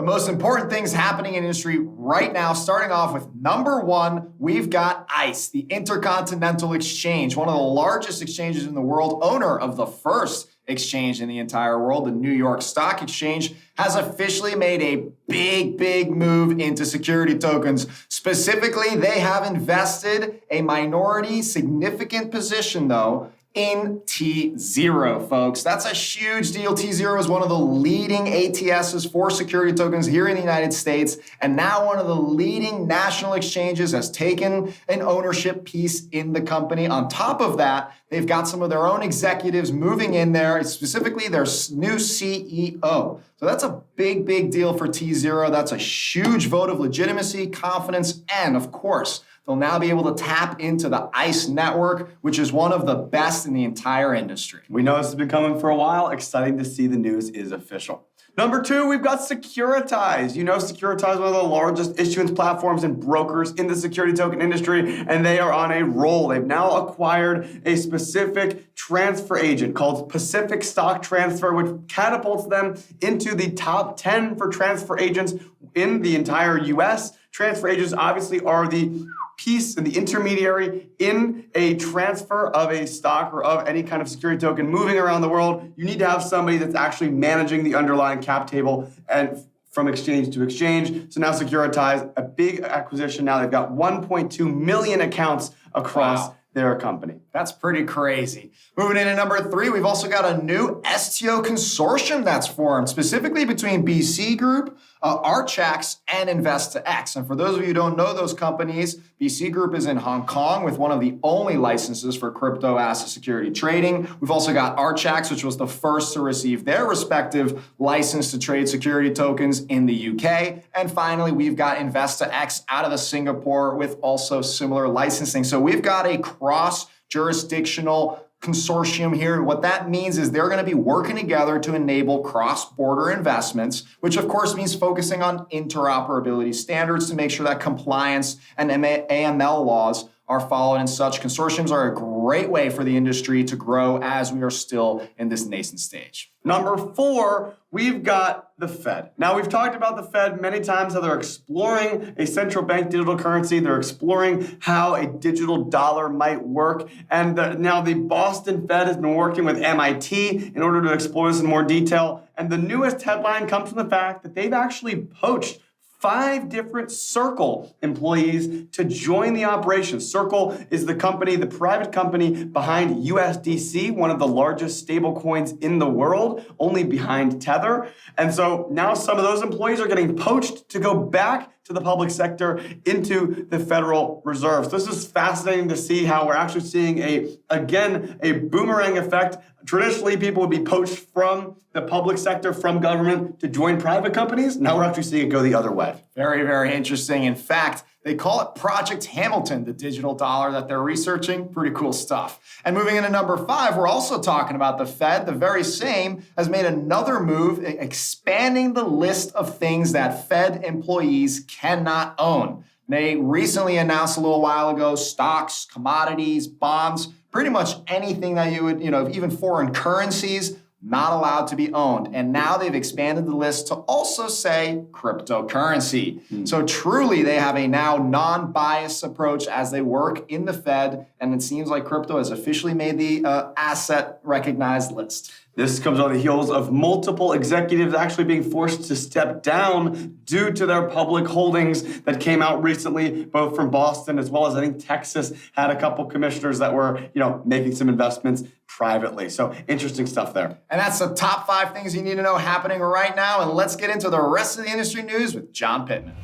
The most important things happening in industry right now, starting off with number one, we've got ICE, the Intercontinental Exchange, one of the largest exchanges in the world, owner of the first exchange in the entire world, the New York Stock Exchange, has officially made a big move into security tokens. Specifically, they have invested a minority significant position, though, in T0, folks. That's a huge deal. T0 is one of the leading ATSs for security tokens here in the United States, and now one of the leading national exchanges has taken an ownership piece in the company. On top of that, they've got some of their own executives moving in there, specifically their new CEO. So that's a big deal for T0. That's a huge vote of legitimacy, confidence, and of course, they'll now be able to tap into the ICE network, which is one of the best in the entire industry. We know this has been coming for a while. Exciting to see the news is official. Number two, we've got Securitize. You know, Securitize is one of the largest issuance platforms and brokers in the security token industry, and they are on a roll. They've now acquired a specific transfer agent called Pacific Stock Transfer, which catapults them into the top 10 for transfer agents in the entire US. Transfer agents obviously are the piece and the intermediary in a transfer of a stock or of any kind of security token moving around the world. You need to have somebody that's actually managing the underlying cap table and from exchange to exchange. So now Securitize, a big acquisition. Now they've got 1.2 million accounts across their company. That's pretty crazy. Moving into number three, we've also got a new STO consortium that's formed, specifically between BC Group, Archax, and Invest2X. And for those of you who don't know those companies, BC Group is in Hong Kong with one of the only licenses for crypto asset security trading. We've also got Archax, which was the first to receive their respective license to trade security tokens in the UK. And finally, we've got Invest2X out of the Singapore with also similar licensing. So we've got a cross-jurisdictional consortium here. What that means is they're going to be working together to enable cross-border investments, which of course means focusing on interoperability standards to make sure that compliance and AML laws are followed, and such. Consortiums are a great way for the industry to grow as we are still in this nascent stage. Number four, we've got the Fed. Now, we've talked about the Fed many times, how they're exploring a central bank digital currency. They're exploring how a digital dollar might work. And now the Boston Fed has been working with MIT in order to explore this in more detail. And the newest headline comes from the fact that they've actually poached 5 different Circle employees to join the operation. Circle is the company, the private company behind USDC, one of the largest stable coins in the world, only behind Tether. And so now some of those employees are getting poached to go back to the public sector into the Federal Reserve. So this is fascinating to see how we're actually seeing a boomerang effect. Traditionally, people would be poached from the public sector, from government, to join private companies. Now we're actually seeing it go the other way. Very interesting. In fact, they call it Project Hamilton, the digital dollar that they're researching. Pretty cool stuff. And moving into number 5, we're also talking about the Fed. The very same has made another move, expanding the list of things that Fed employees cannot own. They recently announced a little while ago, stocks, commodities, bonds, pretty much anything that you would, even foreign currencies, not allowed to be owned. And now they've expanded the list to also say cryptocurrency. So truly, they have a now non-biased approach as they work in the Fed. And it seems like crypto has officially made the asset recognized list. This comes on the heels of multiple executives actually being forced to step down due to their public holdings that came out recently, both from Boston as well as I think Texas had a couple commissioners that were, making some investments privately. So interesting stuff there. And that's the top 5 things you need to know happening right now. And let's get into the rest of the industry news with John Pittman.